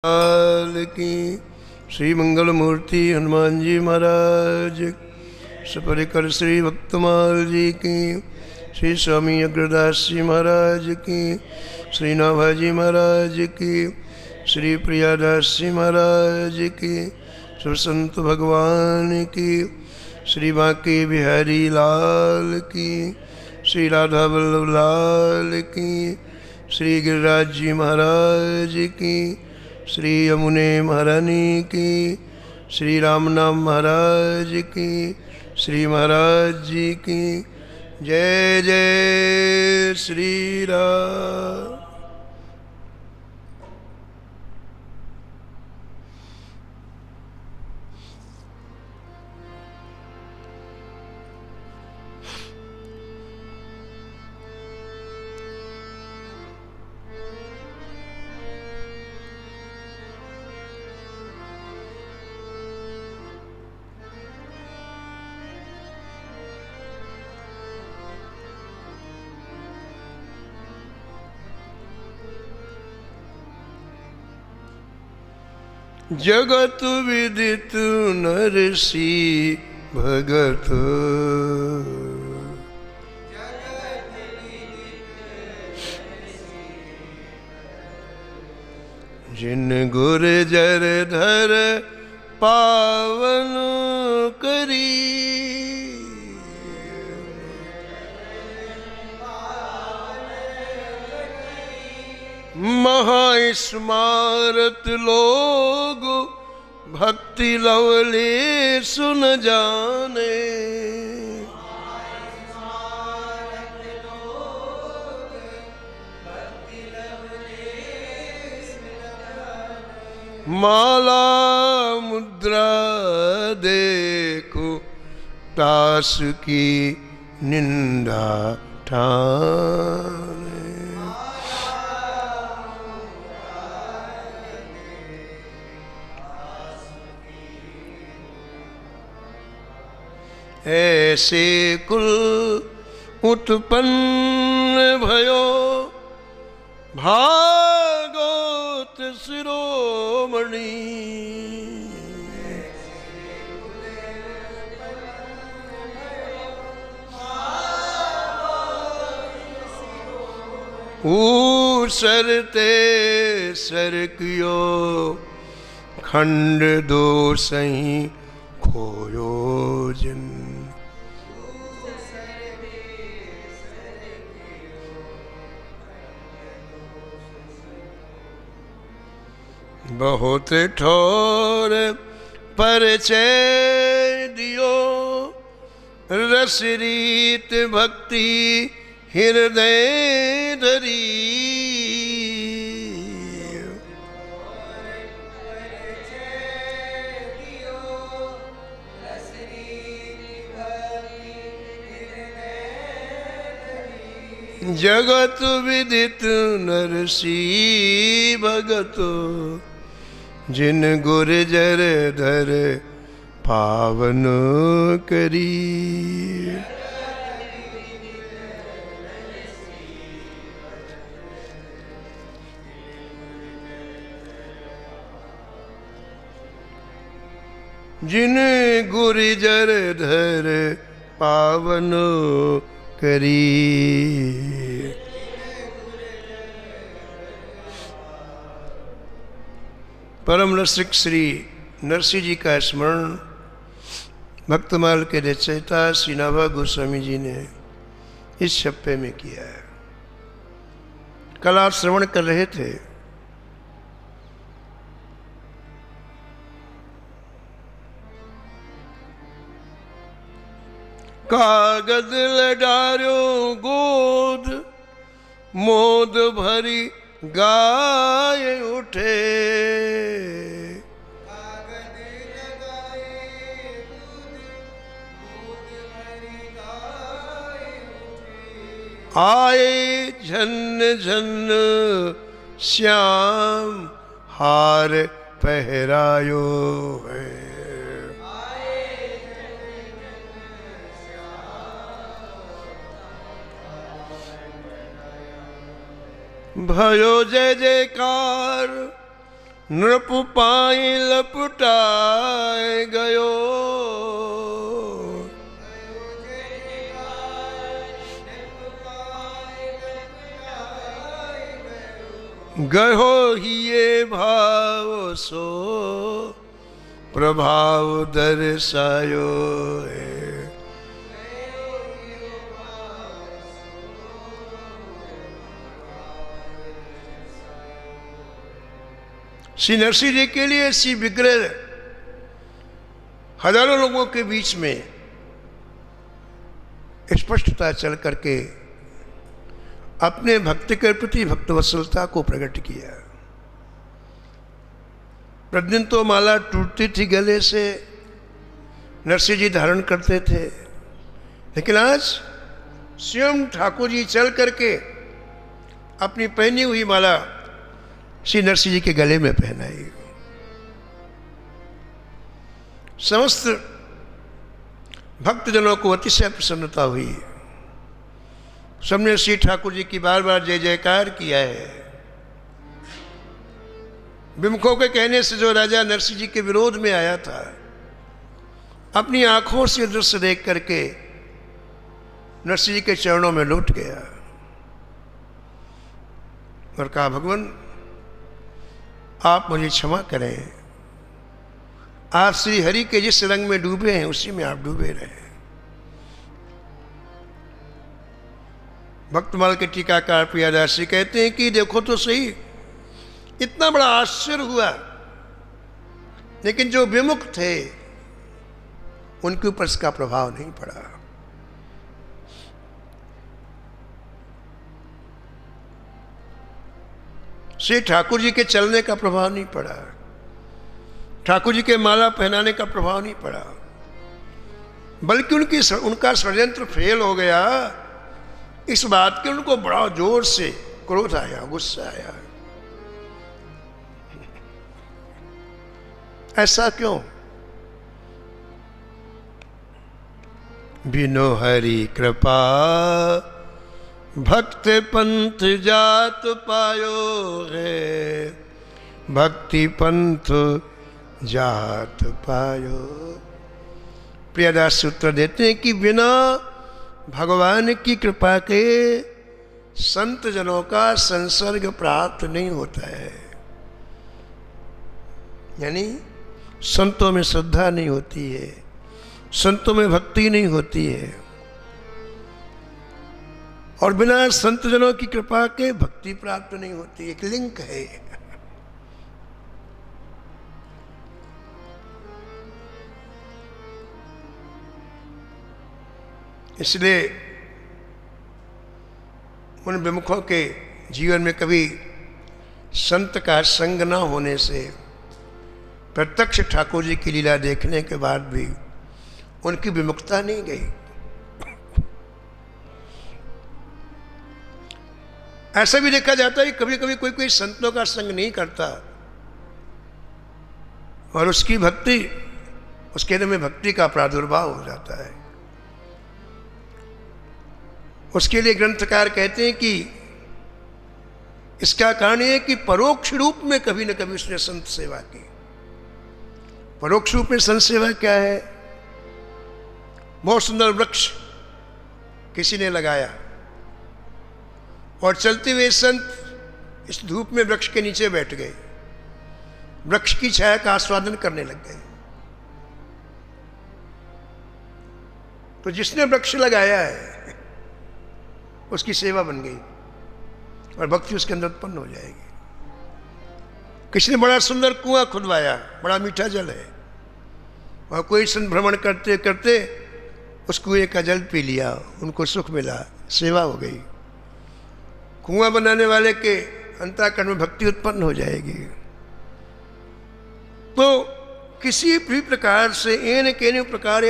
लाल की। श्री मंगल मूर्ति हनुमान जी महाराज, सपरिकर श्री भक्तमाल जी की। श्री स्वामी अग्रदास जी महाराज की। श्री नाभाजी महाराज की। श्री प्रियादास जी महाराज की। सब संत भगवान की। श्री बांके बिहारी लाल की। श्री राधा वल्लभ लाल की। श्री गिरिराज जी महाराज की। श्री यमुने महारानी की। श्री राम नाम महाराज की। श्री महाराज जी की। जय जय श्री राम। जगत विदित नरसी भगत, जिन गुर जर धर पावन करी। महास्मारत लोग भक्ति लवले सुन जाने। माला मुद्रा देखो दास की निंदा ठाने। ऐसे कुल उत्पन्न भयो भागवत शिरोमणि। सरते सरकियो खंड दो सही खोयो जिन। बहुत ठोर परिचय दियो रस रीत भक्ति हृदय धरी। जगत विदित नरसी भगत, जिन गुर जर धर पावन करी। जिन गुर जर धर पावन करी। परम रसिक श्री नरसिंह जी का स्मरण भक्तमाल के रचयिता श्री नाभा गोस्वामी जी ने इस छप्पे में किया है। कल आप श्रवण कर रहे थे, कागद लडार्यो गोद मोद भरी गाय उठे। कागद लगाए दूध भरी गाय उठे। आए झन झन श्याम हार पहरायो है। भयो जय जयकार नृप पाई लपटाए गयो, गहो ही ये भाव सो प्रभाव दर्शायो है। श्री नरसिंह जी के लिए श्री विग्रह हजारों लोगों के बीच में स्पष्टता चल करके अपने भक्त के प्रति भक्तवत्सलता को प्रकट किया। प्रतिदिन तो माला टूटती थी गले से, नरसिंह जी धारण करते थे, लेकिन आज स्वयं ठाकुर जी चल करके अपनी पहनी हुई माला श्री नरसिंह जी के गले में पहनाई। समस्त भक्तजनों को अतिशय प्रसन्नता हुई। सबने श्री ठाकुर जी की बार बार जय जयकार किया है। विमुखों के कहने से जो राजा नरसिंह जी के विरोध में आया था, अपनी आंखों से दृश्य देख करके नरसिंह जी के चरणों में लौट गया और कहा, भगवान आप मुझे क्षमा करें, आप श्री हरि के जिस रंग में डूबे हैं उसी में आप डूबे रहे। भक्तमाल के टीकाकार प्रियादास जी कहते हैं कि देखो तो सही, इतना बड़ा आश्चर्य हुआ, लेकिन जो विमुख थे उनके ऊपर इसका प्रभाव नहीं पड़ा। श्री ठाकुर जी के चलने का प्रभाव नहीं पड़ा, ठाकुर जी के माला पहनाने का प्रभाव नहीं पड़ा, बल्कि उनका षड्यंत्र फेल हो गया। इस बात के उनको बड़ा जोर से क्रोध आया, गुस्सा आया। ऐसा क्यों? बिनो हरि कृपा भक्त पंथ जात पायो है, भक्ति पंथ जात पायो। प्रियदास उत्तर देते हैं कि बिना भगवान की कृपा के संत जनों का संसर्ग प्राप्त नहीं होता है। यानी संतों में श्रद्धा नहीं होती है, संतों में भक्ति नहीं होती है, और बिना संत जनों की कृपा के भक्ति प्राप्त नहीं होती। एक लिंक है। इसलिए उन विमुखों के जीवन में कभी संत का संग न होने से प्रत्यक्ष ठाकुर जी की लीला देखने के बाद भी उनकी विमुखता नहीं गई। ऐसा भी देखा जाता है कभी कभी कोई संतों का संग नहीं करता और उसकी भक्ति, उसके अंदर में भक्ति का प्रादुर्भाव हो जाता है। उसके लिए ग्रंथकार कहते हैं कि इसका कारण यह है कि परोक्ष रूप में कभी न कभी उसने संत सेवा की। परोक्ष रूप में संत सेवा क्या है? बहुत सुंदर वृक्ष किसी ने लगाया और चलते हुए संत इस धूप में वृक्ष के नीचे बैठ गए, वृक्ष की छाया का आस्वादन करने लग गए। तो जिसने वृक्ष लगाया है उसकी सेवा बन गई और भक्ति उसके अंदर उत्पन्न हो जाएगी। किसी ने बड़ा सुंदर कुआं खुदवाया, बड़ा मीठा जल है, और कोई संत भ्रमण करते करते उस कुएं का जल पी लिया, उनको सुख मिला, सेवा हो गई। कुआं बनाने वाले के अंतःकरण में भक्ति उत्पन्न हो जाएगी। तो किसी भी प्रकार से एन केन प्रकार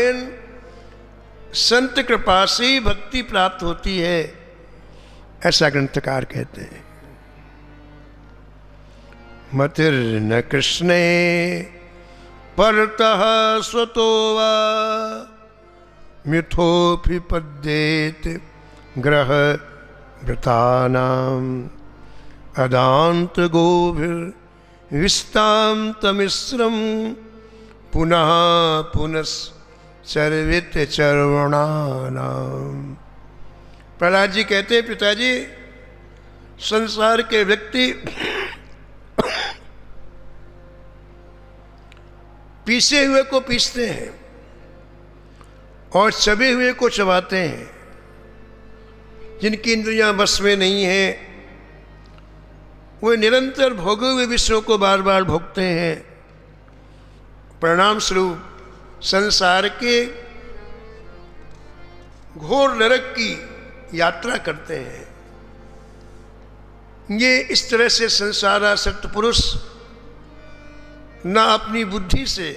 संत कृपा से भक्ति प्राप्त होती है, ऐसा ग्रंथकार कहते हैं। मतिर न कृष्णे परतः स्वतो वा मिथोपि पद्येत ग्रह वृतानाम अदांत गोभिर विस्ताम तमिश्रम पुनः पुनश्चर्वित चर्वणानाम। प्रहलाद जी कहते हैं, पिताजी संसार के व्यक्ति पीसे हुए को पीसते हैं और चबे हुए को चबाते हैं। जिनकी इंद्रियां बस में नहीं है वे निरंतर भोगे हुए विषयों को बार बार भोगते हैं। परिणाम स्वरूप संसार के घोर नरक की यात्रा करते हैं। ये इस तरह से संसारासक्त पुरुष न अपनी बुद्धि से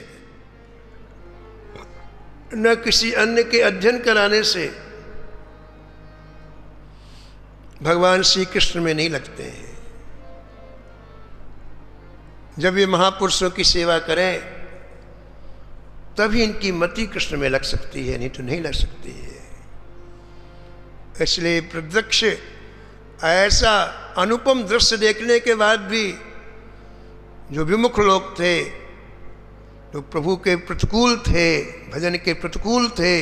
न किसी अन्य के अध्ययन कराने से भगवान श्री कृष्ण में नहीं लगते हैं। जब ये महापुरुषों की सेवा करें तभी इनकी मति कृष्ण में लग सकती है, नहीं तो नहीं लग सकती है। इसलिए प्रत्यक्ष ऐसा अनुपम दृश्य देखने के बाद भी जो विमुख लोग थे, जो प्रभु के प्रतिकूल थे, भजन के प्रतिकूल थे,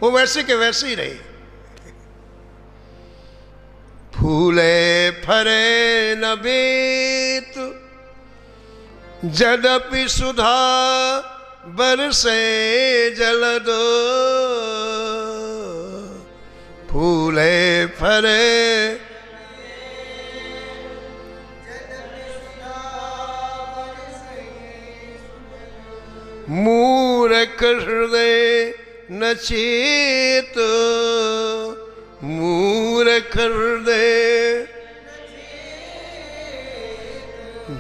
वो वैसे के वैसे ही रहे। फूले फरे न बेत जदपि सुधा बरसे जलदो। फूले फरे मूर्ख हृदय न चेत। मूर्ख हृदय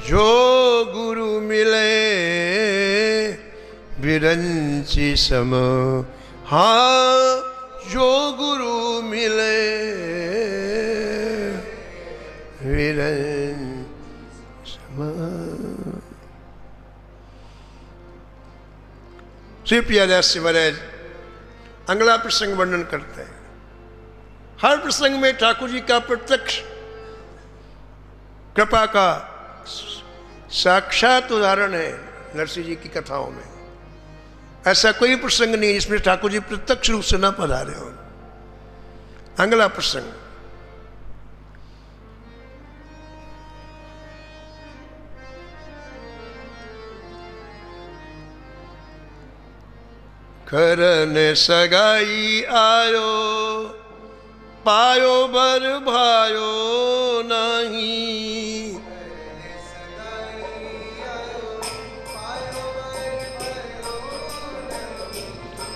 जो गुरु मिले विरंची सम। हाँ, जो गुरु मिले विरंची सम। श्री प्रियादास जी महाराज अगला प्रसंग वर्णन करते हैं। हर प्रसंग में ठाकुर जी का प्रत्यक्ष कृपा का साक्षात उदाहरण है। नरसिंह जी की कथाओं में ऐसा कोई प्रसंग नहीं जिसमें ठाकुर जी प्रत्यक्ष रूप से न पधारे हो। अगला प्रसंग करन सगाई आयो पायो बर भायो नहीं।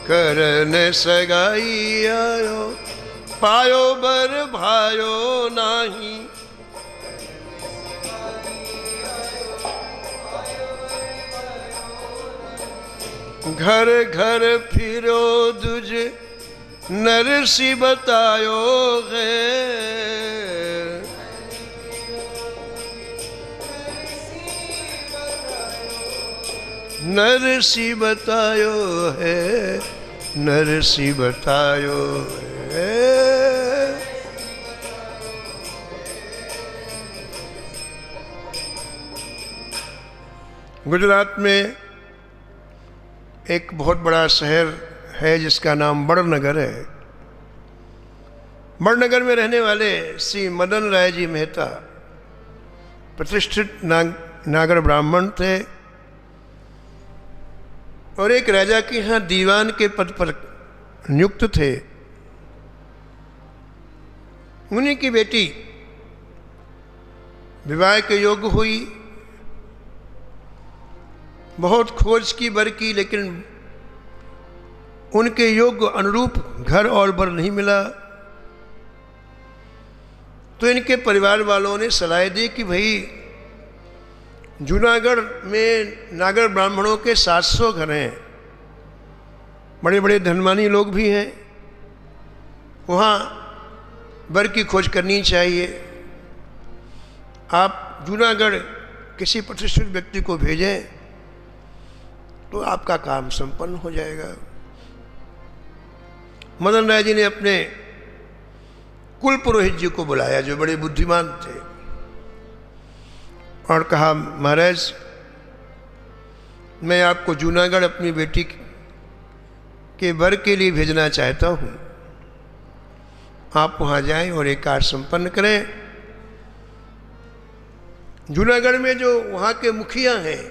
करन सगाई आयो पायो बर भायो नहीं। घर घर फिरो दुज नरसी बतायो है। नरसी बतायो है, नरसी बतायो है। गुजरात में एक बहुत बड़ा शहर है जिसका नाम बड़नगर है। बड़नगर में रहने वाले श्री मदन राय जी मेहता प्रतिष्ठित नागर ब्राह्मण थे और एक राजा के यहाँ दीवान के पद पर नियुक्त थे। उन्हीं की बेटी विवाह के योग्य हुई। बहुत खोज की बर की, लेकिन उनके योग्य अनुरूप घर और बर नहीं मिला। तो इनके परिवार वालों ने सलाह दी कि भाई जूनागढ़ में नागर ब्राह्मणों के 700 घर हैं, बड़े बड़े धनवानी लोग भी हैं, वहाँ बर की खोज करनी चाहिए। आप जूनागढ़ किसी प्रतिष्ठित व्यक्ति को भेजें तो आपका काम संपन्न हो जाएगा। मदन राय जी ने अपने कुल पुरोहित जी को बुलाया जो बड़े बुद्धिमान थे। और कहा, महाराज मैं आपको जूनागढ़ अपनी बेटी के वर के लिए भेजना चाहता हूँ। आप वहाँ जाएं और एक कार्य संपन्न करें। जूनागढ़ में जो वहाँ के मुखिया हैं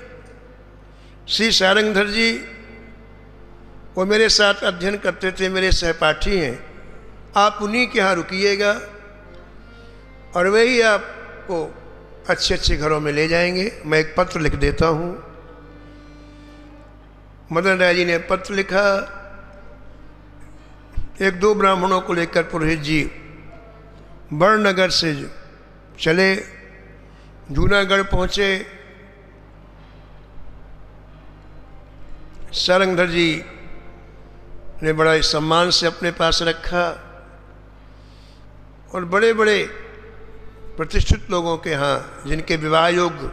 श्री सारंगधर जी, वो मेरे साथ अध्ययन करते थे, मेरे सहपाठी हैं। आप उन्हीं के यहाँ रुकिएगा और वही आपको अच्छे अच्छे घरों में ले जाएंगे। मैं एक पत्र लिख देता हूँ। मदन राय जी ने पत्र लिखा। एक दो ब्राह्मणों को लेकर पुरोहित जी बड़नगर से चले, जूनागढ़ पहुँचे। सारंगधर जी ने बड़ा सम्मान से अपने पास रखा और बड़े बड़े प्रतिष्ठित लोगों के यहाँ, जिनके विवाह योग्य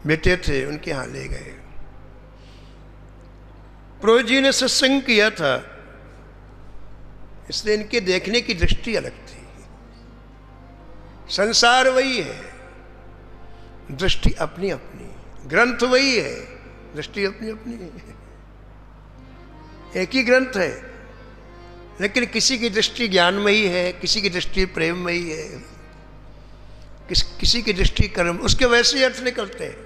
बेटे थे, उनके यहाँ ले गए। पुरोहित जी ने सत्संग किया था, इसलिए इनके देखने की दृष्टि अलग थी। संसार वही है, दृष्टि अपनी अपनी। ग्रंथ वही है, दृष्टि अपनी अपनी है। एक ही ग्रंथ है, लेकिन किसी की दृष्टि ज्ञानमयी है, किसी की दृष्टि प्रेममयी है, किसी की दृष्टि कर्म, उसके वैसे ही अर्थ निकलते हैं।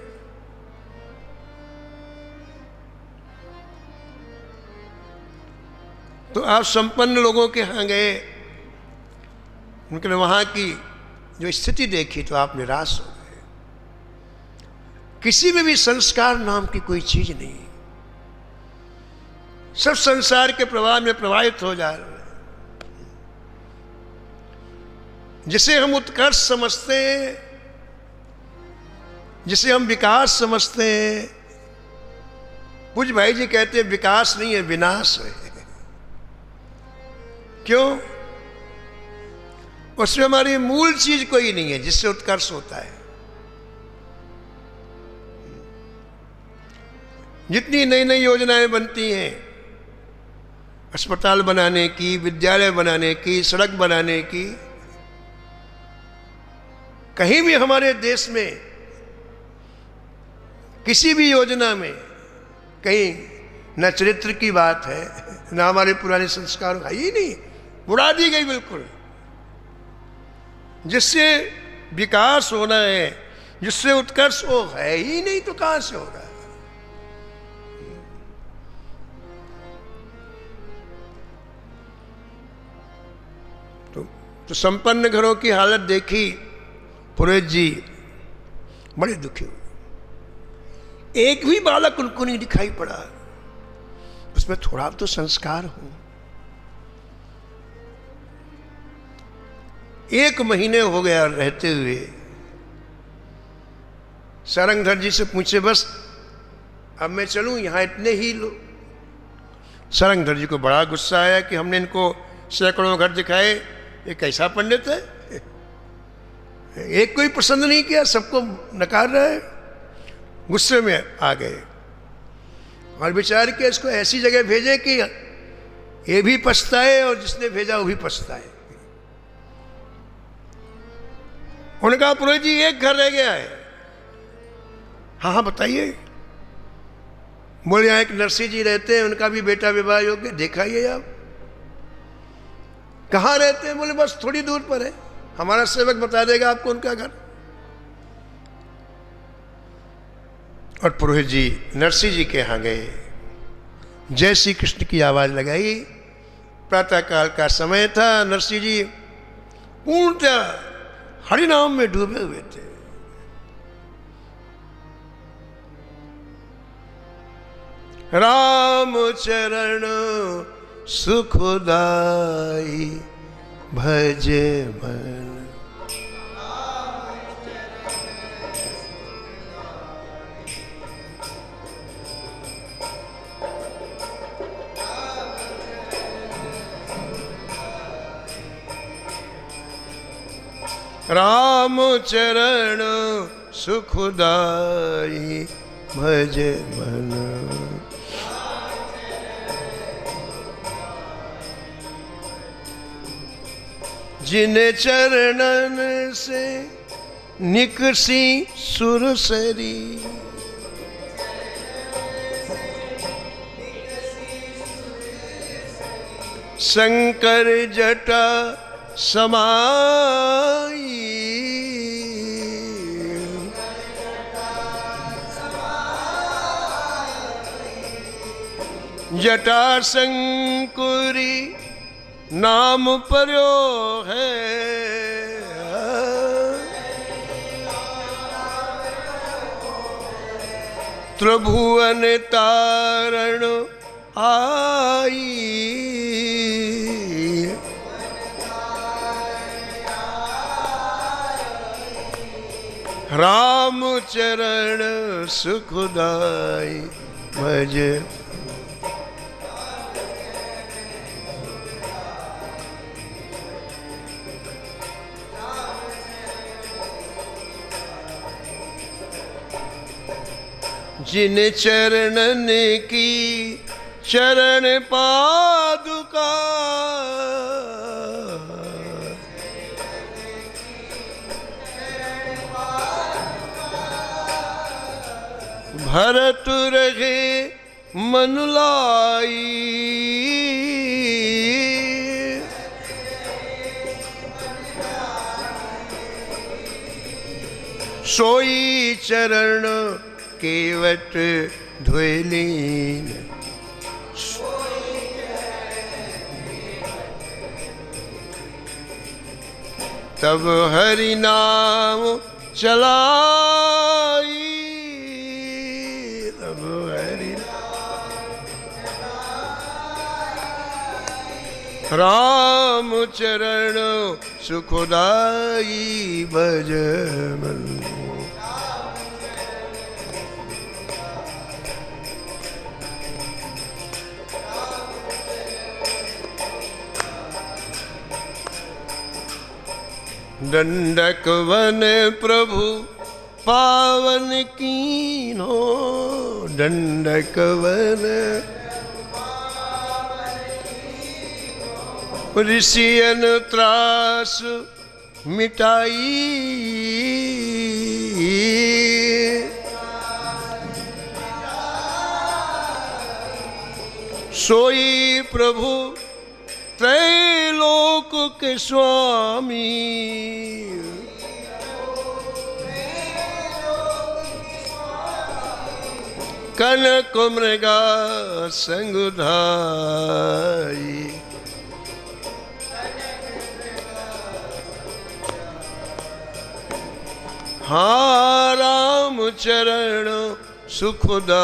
तो आप संपन्न लोगों के यहाँ गए, उनके वहाँ की जो स्थिति देखी तो आप निराश हो गए। किसी में भी संस्कार नाम की कोई चीज नहीं, सब संसार के प्रवाह में प्रवाहित हो जा रहे हैं। जिसे हम उत्कर्ष समझते हैं, जिसे हम विकास समझते हैं, पूज्य भाई जी कहते हैं विकास नहीं है, विनाश है। क्यों? उसमें हमारी मूल चीज कोई नहीं है जिससे उत्कर्ष होता है। जितनी नई नई योजनाएं बनती हैं, अस्पताल बनाने की, विद्यालय बनाने की, सड़क बनाने की, कहीं भी हमारे देश में किसी भी योजना में कहीं न चरित्र की बात है, न हमारे पुराने संस्कार है ही नहीं, उड़ा दी गई बिल्कुल। जिससे विकास होना है, जिससे उत्कर्ष हो, है ही नहीं, तो कहां से होगा? तो संपन्न घरों की हालत देखी, पुरोहित जी बड़े दुखी हुए। एक भी बालक उनको नहीं दिखाई पड़ा, उसमें थोड़ा तो संस्कार हो। 1 महीने हो गया रहते हुए। सारंगधर जी से पूछे, बस अब मैं चलूं, यहां इतने ही लोग। सारंगधर जी को बड़ा गुस्सा आया कि हमने इनको सैकड़ों घर दिखाए, ये कैसा पंडित है, एक कोई पसंद नहीं किया, सबको नकार रहा है। गुस्से में आ गए और विचार किया इसको ऐसी जगह भेजे कि ये भी पछताए और जिसने भेजा वो भी पछताए। उन्होंने कहा, पुरोहित जी एक घर रह गया है। हाँ हाँ बताइए। बोले, यहाँ एक नरसिंह जी रहते हैं, उनका भी बेटा विवाह योग्य, देखा ही है आप। कहाँ रहते हैं? बोले बस थोड़ी दूर पर है, हमारा सेवक बता देगा आपको उनका घर। और पुरोहित जी नरसिंह जी के यहाँ गए, जय श्री कृष्ण की आवाज लगाई। प्रातःकाल का समय था। नरसिंह जी पूर्णतः हरिनाम में डूबे हुए थे। राम चरण सुखदाई भजे मन। राम चरण सुखदाई भजे मन। जिन चरणन से निकसी सुरसरी। शंकर जटा समाई। जटा शंकुरी नाम पर्यो है। त्रिभुवन तारण आई। राम चरण सुखदाई भज। जिन चरणन की चरण पादुका। भरत रहे मन लाई। सोई चरण केवट ध्वलीन। तब हरि नाम चलाई। तब हरि राम चरण सुखदाई भज मन। दंडक वन प्रभु पावन कीन्हो। दंडक वन ऋषियन त्रास मिटाई। सोई प्रभु त्रैलोक के स्वामी। कनक मृगा संगधाई। हाँ राम चरण सुखदाई।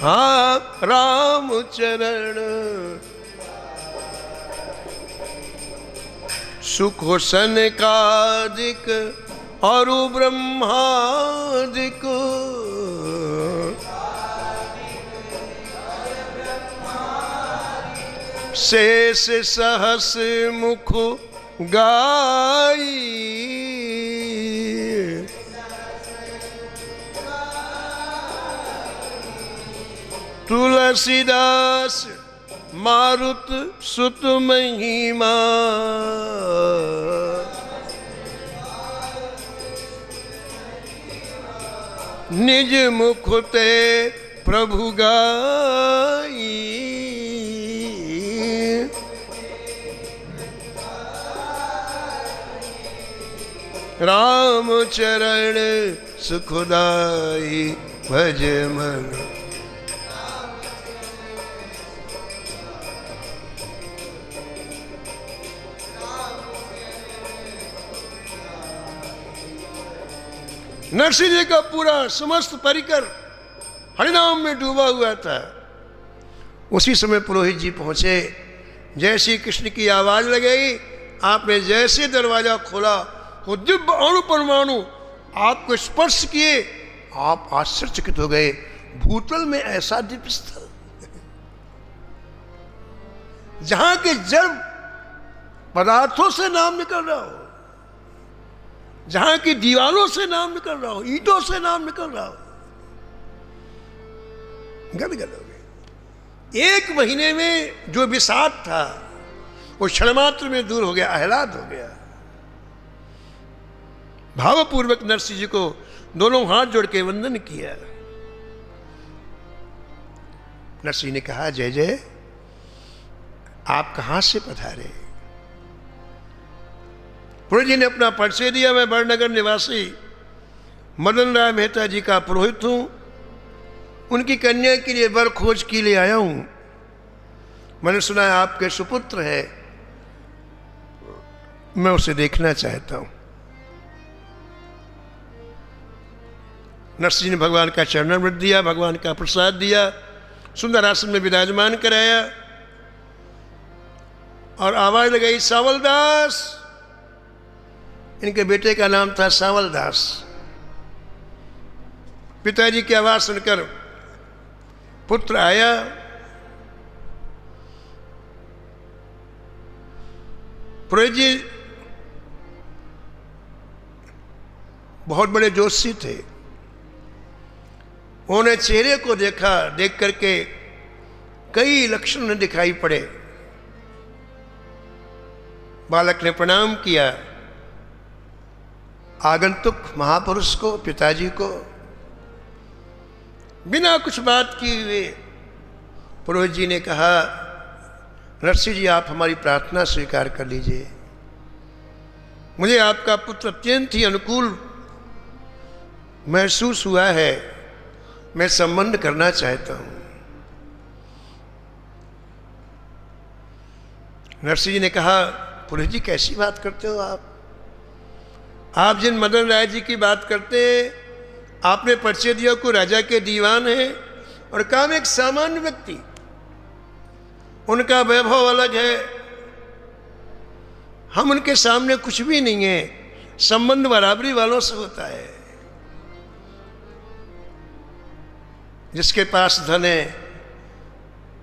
हाँ राम चरण सुख सनकादिक और ब्रह्मादिक। शेष सहस मुख गाई। तुलसीदास मारुत सुत महिमा। निज मुख ते प्रभु गाई। राम चरण सुखदाई भज मन। नरसिंह जी का पूरा समस्त परिकर हरिनाम में डूबा हुआ था। उसी समय पुरोहित जी पहुंचे। जैसी कृष्ण की आवाज लगाई, आपने जैसे दरवाजा खोला, वो दिव्य अणु परमाणु आपको स्पर्श किए। आप आश्चर्यचकित हो गए। भूतल में ऐसा दिव्य स्थल जहां के जड़ पदार्थों से नाम निकल रहा हो, जहां की दीवारों से नाम निकल रहा हो, ईंटों से नाम निकल रहा हो, गदगद हो गए। एक महीने में जो विषाद था वो क्षण मात्र में दूर हो गया, आह्लाद हो गया। भावपूर्वक नरसिंह जी को दोनों हाथ जोड़ के वंदन किया। नरसिंह ने कहा, जय जय, आप कहां से पधारे? पुरोहित जी ने अपना परिचय दिया, मैं बड़नगर निवासी मदन राय मेहता जी का पुरोहित हूं, उनकी कन्या के लिए वर खोज के लिए आया हूं। मैंने सुना है आपके सुपुत्र है, मैं उसे देखना चाहता हूं। नरसिंह जी ने भगवान का चरणामृत दिया, भगवान का प्रसाद दिया, सुंदर आसन में विराजमान कराया और आवाज लगाई, सावलदास। इनके बेटे का नाम था सावलदास। पिताजी की आवाज सुनकर पुत्र आया। पुरोहित जी बहुत बड़े जोशी थे। उन्होंने चेहरे को देखा, देख करके कई लक्षण दिखाई पड़े। बालक ने प्रणाम किया आगंतुक महापुरुष को, पिताजी को। बिना कुछ बात किए हुए पुरोहित जी ने कहा, नरसिंह जी, आप हमारी प्रार्थना स्वीकार कर लीजिए। मुझे आपका पुत्र अत्यंत ही अनुकूल महसूस हुआ है, मैं संबंध करना चाहता हूं। नरसिंह जी ने कहा, पुरोहित जी कैसी बात करते हो आप जिन मदन राय जी की बात करते हैं, आपने परिचय दिया को राजा के दीवान है और काम एक सामान्य व्यक्ति, उनका वैभव अलग है, हम उनके सामने कुछ भी नहीं है। संबंध बराबरी वालों से होता है। जिसके पास धन है,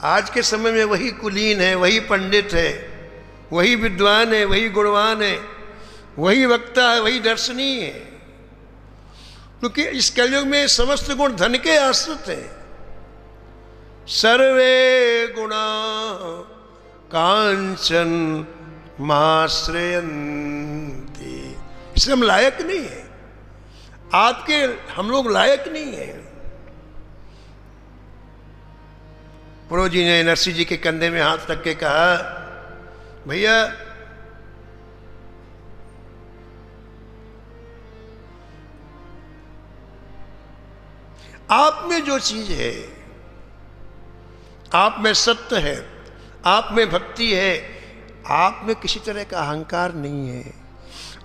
आज के समय में वही कुलीन है, वही पंडित है, वही विद्वान है, वही गुणवान है, वही वक्ता है, वही दर्शनीय है। क्योंकि इस कलयुग में समस्त गुण धन के आश्रित हैं। सर्वे गुणा कांचन माश्रयन्ति, इसलिए हम लायक नहीं है, हम लोग लायक नहीं है। पुरोहित जी ने नरसिंह जी के कंधे में हाथ रख के कहा, भैया आप में जो चीज है, आप में सत्य है, आप में भक्ति है, आप में किसी तरह का अहंकार नहीं है,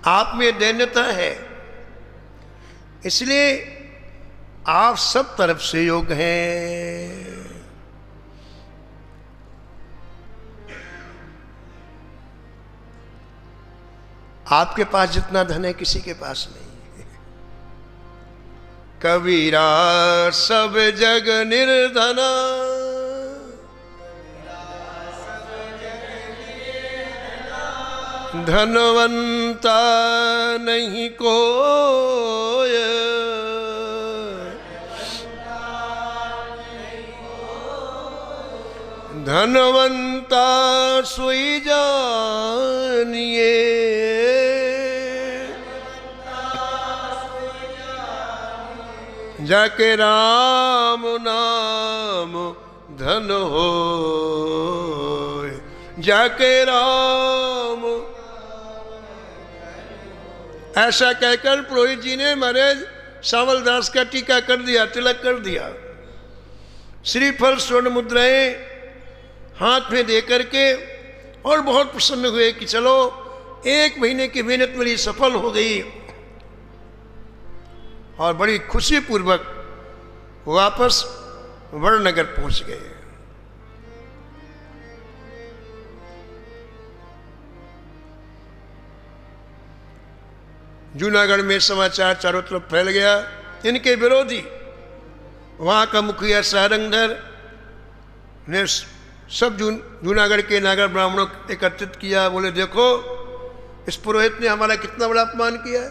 आप में दैन्यता है, इसलिए आप सब तरफ से योग्य हैं। आपके पास जितना धन है किसी के पास नहीं। कबीरा सब जग निर्धना, धनवंता नहीं कोय, धनवंता सोई जानिए, जाके राम नाम धन हो, जाके राम। ऐसा कहकर पुरोहित जी ने महाराज सावलदास का टीका कर दिया, तिलक कर दिया। श्रीफल स्वर्ण मुद्राएं हाथ में दे करके और बहुत प्रसन्न हुए कि चलो 1 महीने की मेहनत मेरी सफल हो गई, और बड़ी खुशी पूर्वक वापस बड़नगर पहुंच गए। जूनागढ़ में समाचार चारों तरफ फैल गया। इनके विरोधी वहां का मुखिया सारंगधर ने सब जूनागढ़ के नागर ब्राह्मणों को एकत्रित किया। बोले, देखो इस पुरोहित ने हमारा कितना बड़ा अपमान किया है,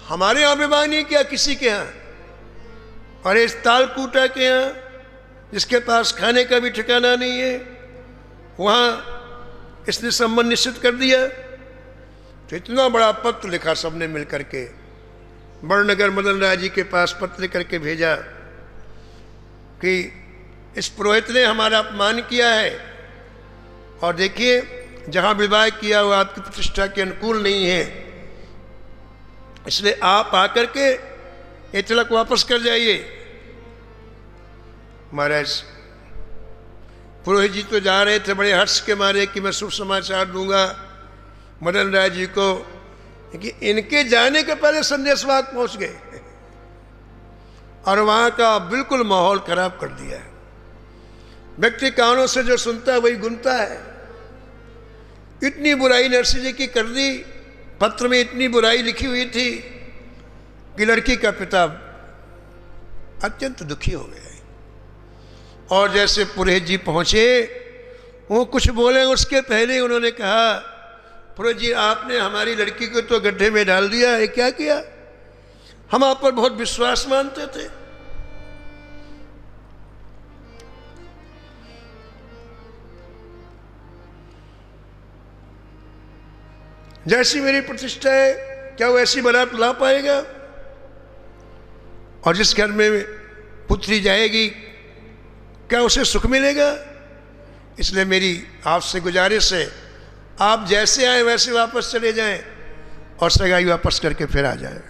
हमारे यहाँ विवाह नहीं किया किसी के यहाँ, और इस तालकूटा के यहाँ जिसके पास खाने का भी ठिकाना नहीं है, वहाँ इसने संबंध निश्चित कर दिया। तो इतना बड़ा पत्र लिखा सबने मिल करके, बड़नगर मदन राय जी के पास पत्र करके भेजा कि इस पुरोहित ने हमारा अपमान किया है और देखिए जहाँ विवाह किया वो आपकी प्रतिष्ठा के अनुकूल नहीं है, इसलिए आप आकर के ये तिलक वापस कर जाइए। महाराज पुरोहित जी तो जा रहे थे बड़े हर्ष के मारे कि मैं शुभ समाचार दूंगा मदन राय जी को, कि इनके जाने के पहले संदेशवाहक पहुंच गए और वहां का बिल्कुल माहौल खराब कर दिया है। व्यक्ति कानों से जो सुनता है वही गुनता है। इतनी बुराई नरसिंह जी की कर दी, पत्र में इतनी बुराई लिखी हुई थी कि लड़की का पिता अत्यंत दुखी हो गया। और जैसे पुरोहित जी पहुंचे वो कुछ बोले उसके पहले उन्होंने कहा, पुरोहित जी आपने हमारी लड़की को तो गड्ढे में डाल दिया है, क्या किया? हम आप पर बहुत विश्वास मानते थे। जैसी मेरी प्रतिष्ठा है क्या वो ऐसी बारात ला पाएगा? और जिस घर में पुत्री जाएगी क्या उसे सुख मिलेगा? इसलिए मेरी आपसे गुजारिश है आप जैसे आए वैसे वापस चले जाएं और सगाई वापस करके फिर आ जाएं।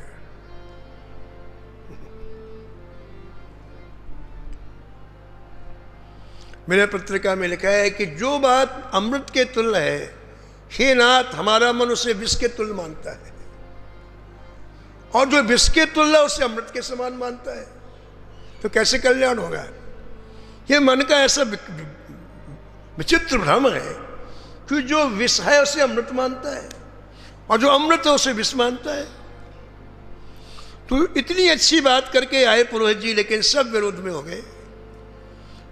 मेरे पत्रिका में लिखा है कि जो बात अमृत के तुल्य है, हे नाथ हमारा मन उसे विष के तुल्य मानता है, और जो विष के तुल्य उसे अमृत के समान मानता है, तो कैसे कल्याण होगा? ये मन का ऐसा विचित्र भ्रम है कि जो विष है उसे अमृत मानता है और जो अमृत है उसे विष मानता है। तो इतनी अच्छी बात करके आए पुरोहित जी, लेकिन सब विरोध में हो गए,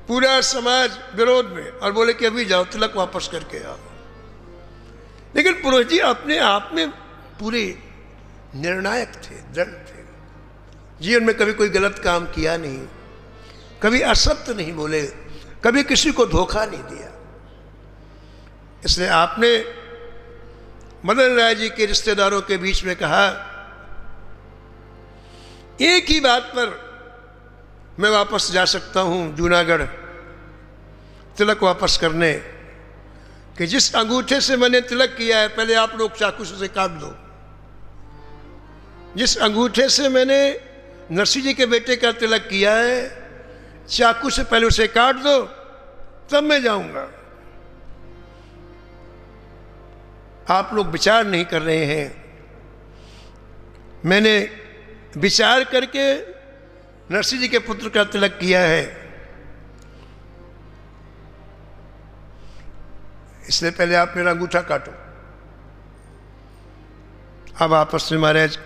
पूरा समाज विरोध में, और बोले कि अभी जाओ तिलक वापस करके आओ। लेकिन पुरोहित जी अपने आप में पूरे निर्णायक थे, दृढ़ थे, जीवन में कभी कोई गलत काम किया नहीं, कभी असत्य नहीं बोले, कभी किसी को धोखा नहीं दिया। इसलिए आपने मदन राय जी के रिश्तेदारों के बीच में कहा, एक ही बात पर मैं वापस जा सकता हूं जूनागढ़ तिलक वापस करने, कि जिस अंगूठे से मैंने तिलक किया है पहले आप लोग चाकू से काट दो। जिस अंगूठे से मैंने नरसिंह जी के बेटे का तिलक किया है चाकू से पहले उसे काट दो, तब मैं जाऊंगा। आप लोग विचार नहीं कर रहे हैं, मैंने विचार करके नरसिंह जी के पुत्र का तिलक किया है, इसलिए पहले आप मेरा अंगूठा काटो। अब आपस में महाराज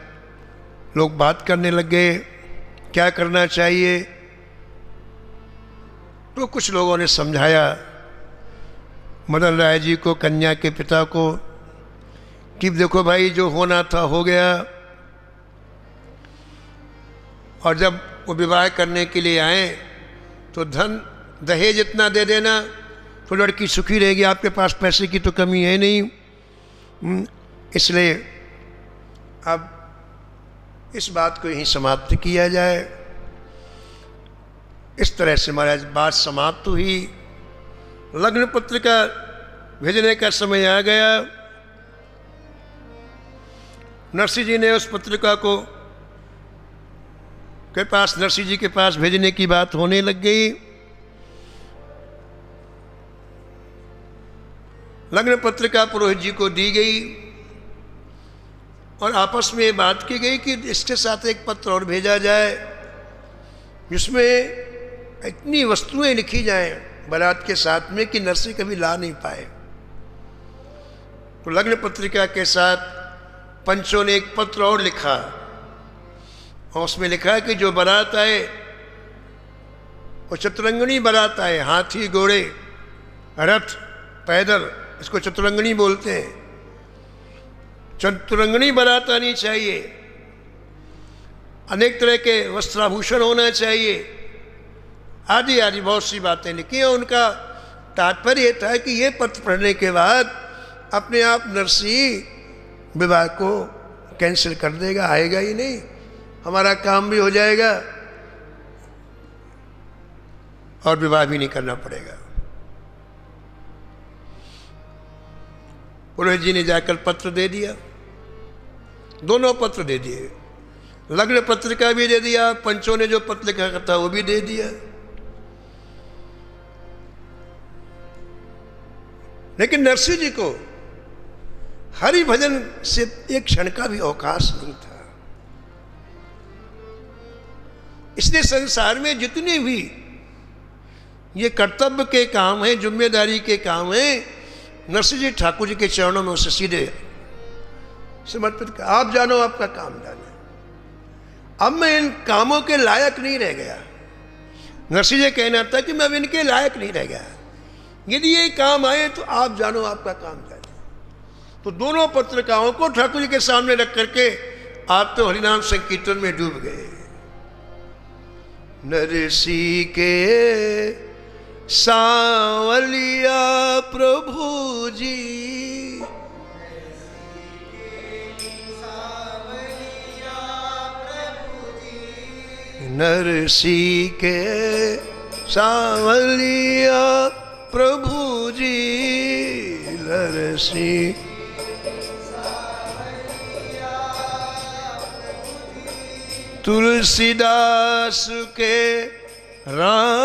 लोग बात करने लग गए, क्या करना चाहिए? तो कुछ लोगों ने समझाया मदन राय जी को, कन्या के पिता को, कि देखो भाई जो होना था हो गया, और जब वो विवाह करने के लिए आए तो धन दहेज इतना दे देना तो लड़की सुखी रहेगी, आपके पास पैसे की तो कमी है नहीं, इसलिए अब इस बात को यहीं समाप्त किया जाए। इस तरह से महाराज बात समाप्त हुई। लग्न पत्रिका भेजने का समय आ गया। नरसिंह जी ने उस पत्रिका को के पास नरसिंह जी के पास भेजने की बात होने लग गई। लग्न पत्रिका पुरोहित जी को दी गई और आपस में बात की गई कि इसके साथ एक पत्र और भेजा जाए जिसमें इतनी वस्तुएं लिखी जाएं बारात के साथ में कि नरसिंह कभी ला नहीं पाए। तो लग्न पत्रिका के साथ पंचों ने एक पत्र और लिखा और उसमें लिखा कि जो बारात आए वो चतुरंगनी बारात आए, हाथी घोड़े रथ पैदल, इसको चतुरंगनी बोलते हैं। चतुरंगनी बारात आनी चाहिए, अनेक तरह के वस्त्राभूषण होना चाहिए, आदि आदि बहुत सी बातें लिखी। और उनका तात्पर्य था कि ये पत्र पढ़ने के बाद अपने आप नरसिंह विवाह को कैंसिल कर देगा, आएगा ही नहीं, हमारा काम भी हो जाएगा और विवाह भी नहीं करना पड़ेगा। पुरोहित जी ने जाकर पत्र दे दिया, दोनों पत्र दे दिए, लग्न पत्रिका भी दे दिया, पंचों ने जो पत्र लिखा था वो भी दे दिया। लेकिन नरसिंह जी को हरि भजन से एक क्षण का भी अवकाश नहीं था। इसलिए संसार में जितने भी ये कर्तव्य के काम हैं, जिम्मेदारी के काम हैं, नरसिंह जी ठाकुर जी के चरणों में उसे सीधे समर्पित कर, आप जानो आपका काम जाने, अब मैं इन कामों के लायक नहीं रह गया। नरसिंह जी कहना था कि मैं अब इनके लायक नहीं रह गया, यदि ये काम आए तो आप जानो आपका काम जाने। तो दोनों पत्रिकाओं को ठाकुर जी के सामने रख करके आप तो हरिनाम संकीर्तन में डूब गए। नरसिंह के सांवलिया प्रभु जी, नरसिंह के सांवलिया प्रभु जी, नरसिंह तुलसीदास के राम,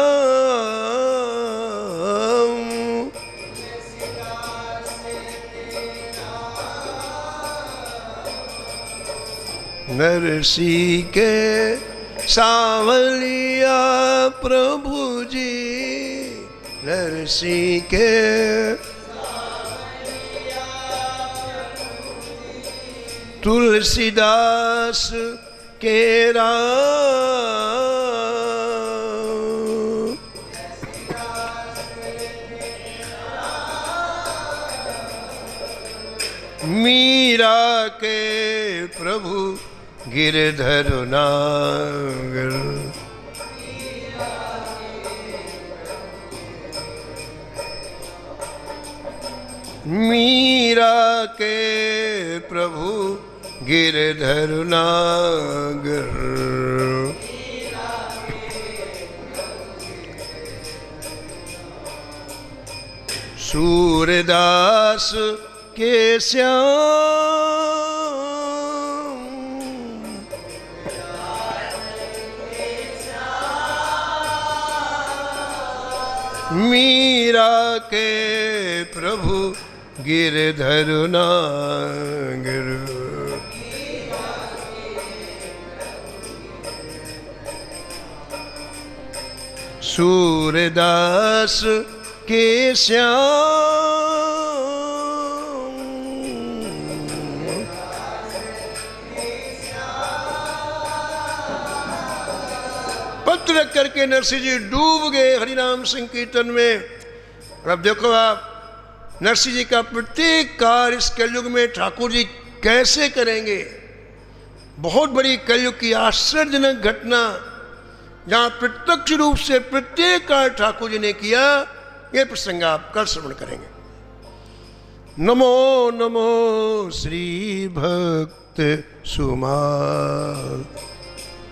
नरसिंह के सांवलिया प्रभु जी, नरसिंह के तुलसीदास के राम, मीरा के प्रभु गिरधर नागर, मीरा के प्रभु गिरधर नागर, सूरदास के श्याम, मीरा के प्रभु गिरधर नागर, सूरदास के श्याम, पत्र रख करके नरसिंह जी डूब गए हरिनाम संकीर्तन में। और अब देखो आप, नरसिंह जी का प्रत्येक कार्य इस कलयुग में ठाकुर जी कैसे करेंगे। बहुत बड़ी कलयुग की आश्चर्यजनक घटना, जहां प्रत्यक्ष रूप से प्रत्येक कार्य ठाकुर जी ने किया, यह प्रसंग आप कल श्रवण करेंगे। नमो नमो श्री भक्त सुमाल।